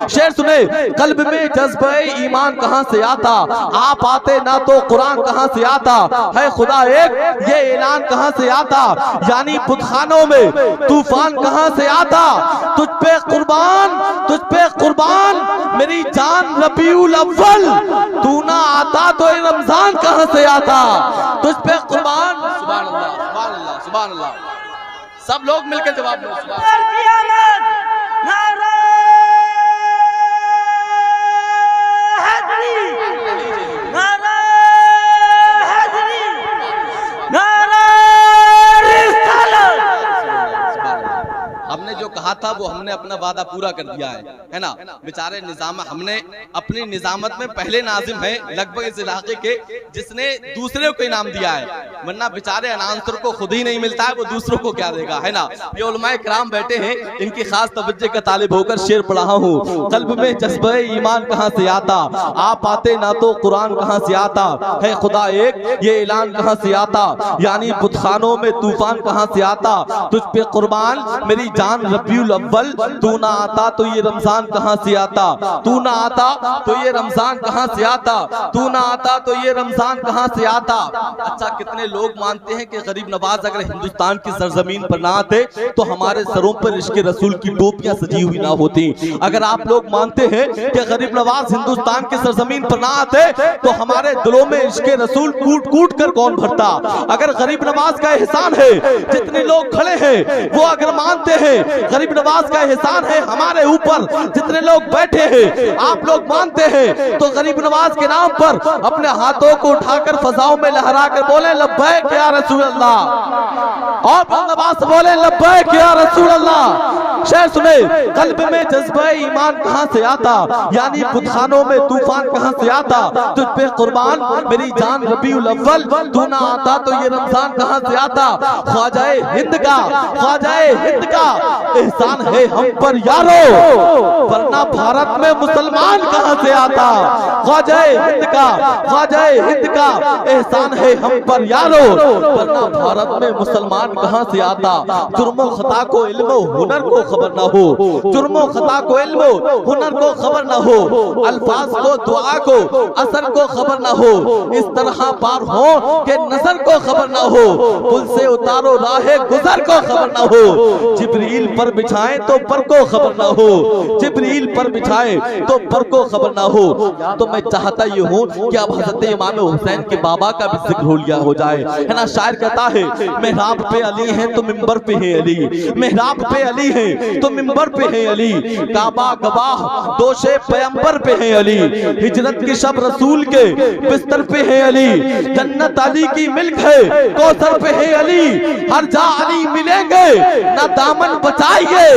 शेर सुने, कल्ब में जज्बे ईमान कहां से आता, आप आते ना तो कुरान कहां से आता, है खुदा एक ये ऐलान कहां से आता, यानी बुतखानों में तूफान कहां से आता, तुझ पे कुर्बान मेरी जान रबीउल अव्वल, तू ना आता तो ये रमजान कहां से आता, तुझ पे कुर्बान। सुभान अल्लाह, सुभान अल्लाह, सुभान अल्लाह। सब लोग मिलकर जवाब दो। हमने जो कहा था वो हमने अपना वादा पूरा कर दिया है ना। बेचारे निजाम हमने अपनी निजामत में पहले नाजिम है लगभग इस इलाके के जिसने दूसरे को इनाम दिया है, वरना बेचारे अनाउंसर को खुद ही नहीं मिलता है, वो दूसरों को क्या देगा, है ना। ये उलमाए किराम बैठे हैं, इनकी खास तवज्जो का तालिब होकर शेर पढ़ा हूँ। कल्ब में जज्बे ईमान कहाँ से आता, आप आते ना तो कुरान कहाँ से आता, है खुदा एक ये ऐलान कहाँ से आता, यानी बुतखानों में तूफान कहाँ से आता, तुझ पे कुर्बान मेरी जान रबीउल अव्वल, तू ना आता तो ये रमजान कहाँ से आता, तू ना आता तो ये रमजान कहाँ से आता, तू ना आता तो ये रमजान कहाँ से आता। अच्छा, कितने लोग मानते हैं कि गरीब नवाज अगर हिंदुस्तान की सरजमीन पर ना आते तो हमारे सरों पर इश्क़ रसूल की टोपियां सजी हुई ना होती। अगर आप लोग मानते हैं कि गरीब नवाज हिंदुस्तान की सरजमीन पर ना आते तो हमारे दिलों में इश्क़ रसूल कूट कूट कर कौन भरता। अगर गरीब नवाज का एहसान है, जितने लोग खड़े हैं वो अगर मानते हैं गरीब नवाज का एहसान है हमारे ऊपर, जितने लोग बैठे हैं आप लोग मानते हैं, तो गरीब नवाज के नाम पर अपने हाथों को उठाकर फजाओं में लहरा कर बोले लब्बैक या रसूल अल्लाह, और नवाज बोले लब्बैक या रसूल अल्लाह। शेर सुने, कल्ब में जज्बे ईमान कहां से आता, यानी बुतखानों में तूफान कहां से आता, तुझ पे कुर्बान मेरी जान रबीउल अव्वल, तू ना आता तो ये रमजान कहां से आता। ख्वाजाए हिंद का एहसान है हम पर यारो, वरना भारत में मुसलमान कहां से आता। ख्वाजाए हिंद का एहसान है हम पर यारो, वरना भारत में मुसलमान कहां से आता। जुर्मो खता को इल्मो हुनर को खबर ना हो, जुर्मो खता को इल्मो हुनर को खबर ना हो, अल्फाज को दुआ को असर को खबर ना हो, इस तरह पार हो कि नजर को खबर ना हो, पुल से उतारो राहे गुजर को खबर ना हो, जिब्रील पर बिछाए तो पर को खबर ना हो, जिब्रील पर बिछाए तो पर को खबर ना हो। तो मैं चाहता ये हूँ कि अब हजरत इमाम हुसैन के बाबा का भी जिक्र हो लिया हो जाए, है ना। शायर कहता है मेहराब पे अली है तो मिंबर पे है अली, मेहराब पे अली है तो मिंबर पे है अली, काबा गवाह दोषे पैगंबर पे है अली, हिजरत की शब रसूल के बिस्तर पे है अली, जन्नत अली की मिल्क है कौसर पे है अली, हर जा अली मिलेंगे ना दामन बचाइए,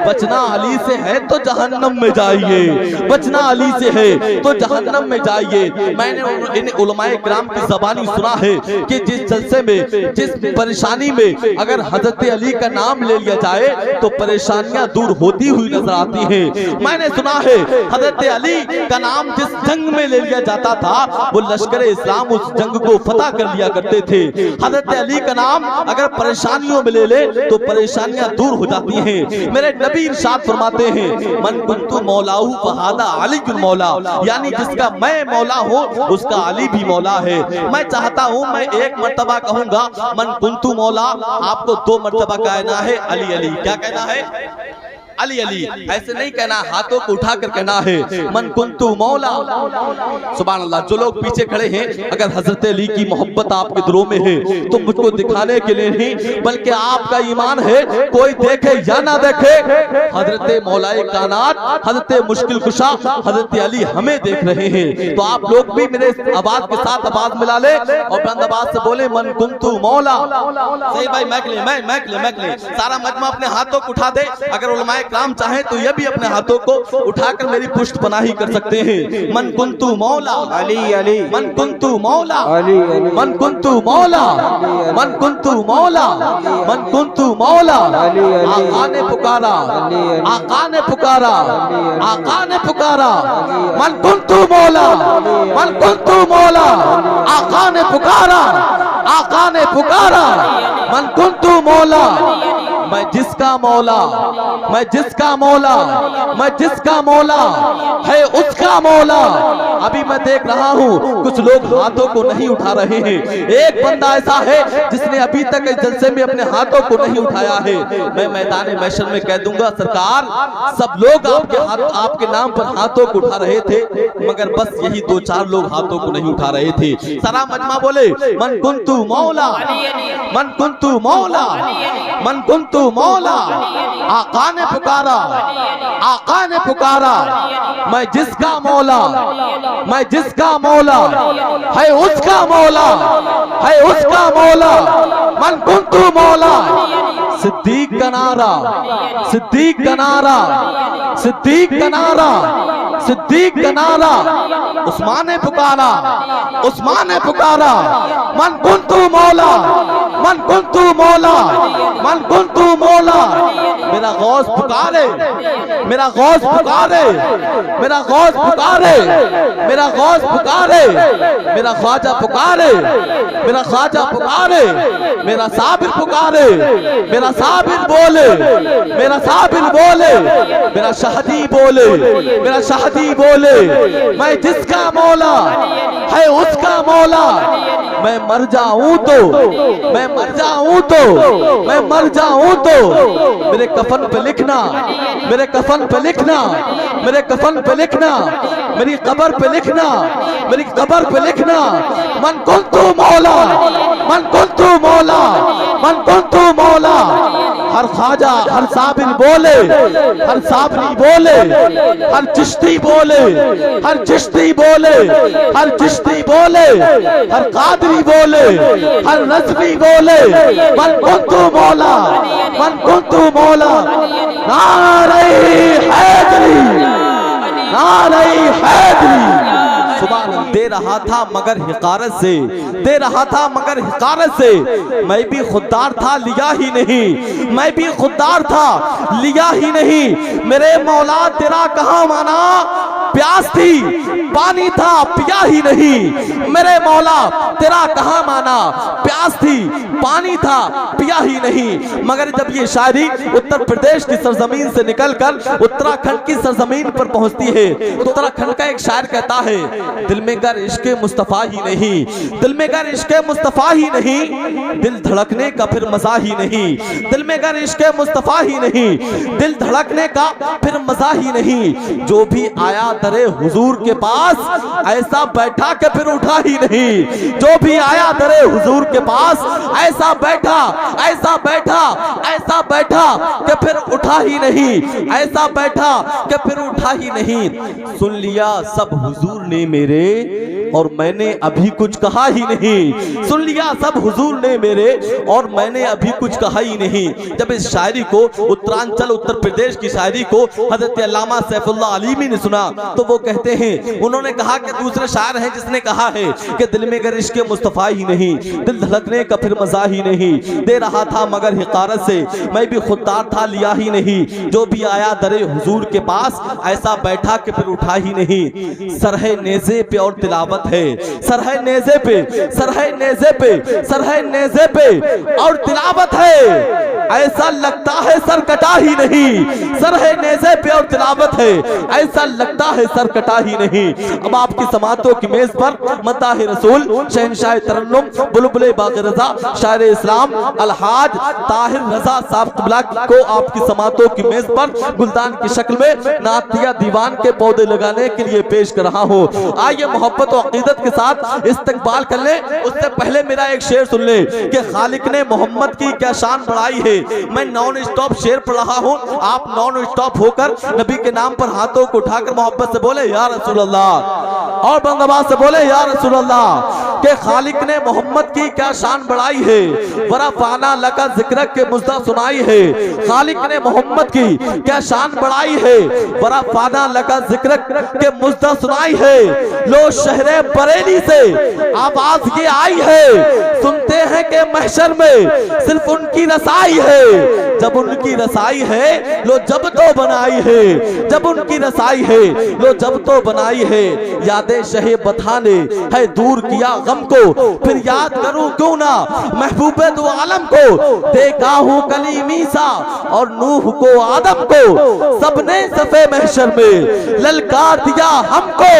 बचना अली से है तो जहन्नम में जाइए, बचना अली से है तो जहन्नम में जाइए। मैंने इन उलमाए किराम की ज़बानी सुना है कि जिस जलसे में जिस परेशानी में अगर हजरत अली का नाम ले लिया जाए तो परेशानियां दूर होती हुई नजर आती हैं। मैंने सुना है हजरत अली का नाम जिस जंग में ले लिया जाता था वो लश्कर इस्लाम उस जंग को फतह कर लिया करते थे। हजरत अली का नाम अगर परेशानियों में ले ले तो परेशानियां दूर हो जाती हैं। मेरे नबी इरशाद फरमाते हैं मन कुन्तु मौलाहु फहादा अलीयुल मौला, यानी जिसका मैं मौला हूँ उसका अली भी मौला है। मैं चाहता हूँ मैं एक मर्तबा कहूंगा मन कुन्तु मौला, आपको 2 मर्तबा कहना है अली अली। क्या कहना है? अली अली। ऐसे नहीं कहना, हाथों को उठाकर कहना है मन कुन्तु मौला। सुभान अल्लाह। जो लोग पीछे खड़े हैं अगर हजरत अली की मोहब्बत आपके दिलों में है तो मुझको दिखाने के लिए नहीं बल्कि आपका ईमान है, कोई देखे या ना देखे हजरत मौलाए कानात हजरत मुश्किल कुशा हजरत अली हमें देख रहे हैं। तो आप लोग भी मेरे आवाज के साथ आवाज मिला ले और बुलंद आवाज से बोले मन कुन्तु मौला। सही भाई, मैक ले सारा मजमा अपने हाथों को उठा दे। अगर उलमाए किराम चाहे तो ये भी अपने हाथों को उठाकर मेरी पुष्ट पनाही कर सकते हैं। मन कुन्तु मौला अली अली, मन कुन्तु मौला अली अली, मन कुन्तु मौला, मन कुन्तु मौला, मन कुन्तु मौला। आका ने पुकारा, आका ने पुकारा, आका ने पुकारा, मन कुन्तु मौला, मन कुन्तु मौला। आका ने पुकारा, आका ने पुकारा, मन कुन्तु मौला, मैं जिसका मौला, मैं जिसका मौला, मैं जिसका मौला है उसका मौला। अभी मैं देख रहा हूँ कुछ लोग हाथों को नहीं उठा रहे हैं। एक बंदा ऐसा है जिसने अभी तक इस जलसे में अपने हाथों को नहीं उठाया है। मैं मैदान महशर में कह दूंगा सरकार, सब लोग आपके नाम पर हाथों को उठा रहे थे, मगर बस यही 2-4 लोग हाथों को नहीं उठा रहे थे। सारा मजमा बोले मन कुंतु मौला, मन कुंतु मौला, मन कुंतु मौला। आका ने पुकारा, आका ने पुकारा, मैं जिसका मौला, मैं जिसका मौला है उसका मौला, है उसका मौला। मन कुंतु मौला। सिद्दीक का नारा, सिद्दीक का नारा, सिद्दीक का नारा, सिद्दीक का नारा। उस्मान ने पुकारा, उस्मान ने पुकारा, मन कुंतु मौला, मन कुंतु मौला, मन कुंतु मौला। मेरा गौस पुकारे, मेरा गौस पुकारे, मेरा गौस पुकारे, मेरा गौस पुकारे, मेरा ख्वाजा पुकारे, मेरा ख्वाजा पुकारे, मेरा साबिर पुकारे, मेरा साबिर बोले, मेरा साबिर बोले, मेरा शाहदी बोले, मेरा शाहदी बोले। मैं जिसका मौला है उसका मौला। मैं मर जाऊं तो, मैं मर जाऊं तो, मैं मर जाऊं तो मेरे कफन पे लिखना, मेरे कफन पे लिखना, मेरे कफन पे लिखना, मेरी कब्र पे लिखना, मेरी कब्र पे लिखना। मन कुंतु मौला, मन कुंतु मौला, मन कुंतु मौला। हर ख्वाजा, हर साबिर बोले, हर साबरी बोले, हर चिश्ती बोले, हर चिश्ती बोले, हर चिश्ती बोले, हर कादरी बोले, हर नज़वी बोले। मन कुंतु मौला, मन कुंतु मौला। नारे हैदरी, नारे हैदरी। सुभान दे रहा था मगर हिकारत से, दे रहा था मगर हिकारत से। मैं भी खुददार था लिया ही नहीं, मैं भी खुददार था लिया ही नहीं। मेरे मौला तेरा कहाँ माना, प्यास थी पानी था पिया ही नहीं। मेरे मौला तेरा कहाँ माना, प्यास थी पानी था पिया ही नहीं। मगर जब ये शायरी उत्तर प्रदेश की सरजमीन से निकलकर उत्तराखंड की सरजमीन पर पहुंचती है, उत्तराखंड का एक शायर कहता है, दिल में गर इश्क मुस्तफा ही नहीं, दिल में गर इश्क मुस्तफा ही नहीं, दिल धड़कने का फिर मजा ही नहीं। दिल में गर इश्क मुस्तफा ही नहीं, दिल धड़कने का फिर मजा ही नहीं। जो भी आया दरे हुजूर के पास, ऐसा बैठा के फिर उठा ही नहीं। जो भी आया दरे हुजूर के पास, ऐसा बैठा, ऐसा बैठा, ऐसा बैठा कि फिर उठा ही नहीं, ऐसा बैठा कि फिर उठा ही नहीं। सुन लिया सब हुजूर ने मेरे और मैंने अभी कुछ कहा ही नहीं। सुन लिया सब हुजूर ने मेरे और मैंने अभी कुछ कहा ही नहीं। जब इस शायरी को उत्तरांचल उत्तर प्रदेश की शायरी को हजरत अल्लामा सैफुल्लाह अलीमी ने सुना तो वो कहते हैं, उन्होंने कहा कि दूसरे शायर हैं जिसने कहा है कि दिल में गर इश्क मुस्तफा ही नहीं, दिल धड़कने का फिर मजा ही नहीं। दे रहा था मगर हिकारत से, मैं भी खुददार था लिया ही नहीं। जो भी आया दरे हुजूर के पास, ऐसा बैठा कि फिर उठा ही नहीं। सरहे नेज़े पे और तिलावत है, सरहे नेज़े पे, सरहे नेज़े पे, सरहे नेज़े पे और तिलावत है। ऐसा लगता है सर कटा ही नहीं, सरहे नेज़े पे और तिलावत है। ऐसा लगता है सर कटा ही नहीं। अब आपकी समातों की मेज पर मदाह रसूल, शहनशाह तरन्नुम, बुलबुल बाग़ रज़ा, शायर इस्लाम अलहाज ताहिर रज़ा साहब क़िबला को आपकी समातों की मेज पर गुलदान की शक्ल में नातिया दीवान के पौधे लगाने के लिए पेश कर रहा हूँ। आइए मोहब्बत और अक़ीदत के साथ इस्तक़बाल कर ले। उससे पहले मेरा एक शेर सुन ले कि खालिक ने मोहम्मद की क्या शान बढ़ाई है। मैं नॉन स्टॉप शेर पढ़ रहा हूँ, आप नॉन स्टॉप होकर नबी के नाम पर हाथों को उठाकर मोहब्बत से बोले या रसूल अल्लाह, और बंदबाज से बोले या रसूल अल्लाह। के खालिक ने मोहम्मद की क्या शान बढ़ाई है, वरा फाना लका जिक्र के मुज्दा सुनाई है। खालिक ने मोहम्मद की क्या शान बढ़ाई है, वरा फाना लका जिक्र के मुज्दा सुनाई है। लो शहरे बरेली से आवाज ये आई है, सुनते हैं कि महशर में सिर्फ उनकी रसाई है। जब उनकी रसाई है लो जब तो बनाई है, जब उनकी रसाई है लो जब तो बनाई है। यादें शहे बथा ने है दूर किया गम को, फिर याद करूं क्यों ना महबूबे दो आलम को। देखा हूं कलीम ईसा और नूह को आदम को, सबने सफे महशर में ललकार दिया हमको।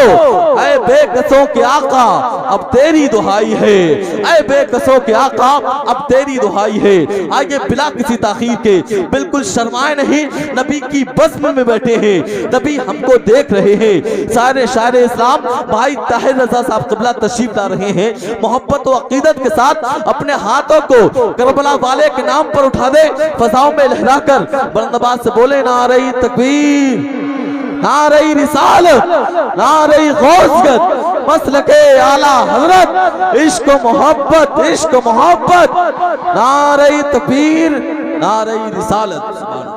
ऐ बेकसों के आका अब तेरी दुहाई है, ऐ बेकसों के आका अब तेरी दुहाई है। आइए बिला किसी ताखीर के, बिल्कुल शर्माए नहीं, नबी की बज़्म में बैठे हैं, नबी हमको देख रहे हैं। सारे शायर इस्लाम भाई ताहिर रजा साहब क़िबला तशरीफ ला रहे हैं। मोहब्बत और अकीदत के साथ अपने हाथों को करबला वाले के नाम पर उठा दे, फजाओं में लहराकर बुलंद आवाज से बोले नारे तकबीर, नारे रिसालत, नारे गौसियत, मसलके आला हजरत, इश्क मोहब्बत, इश्क मोहब्बत, नारे तकबीर, नारे रिसालत।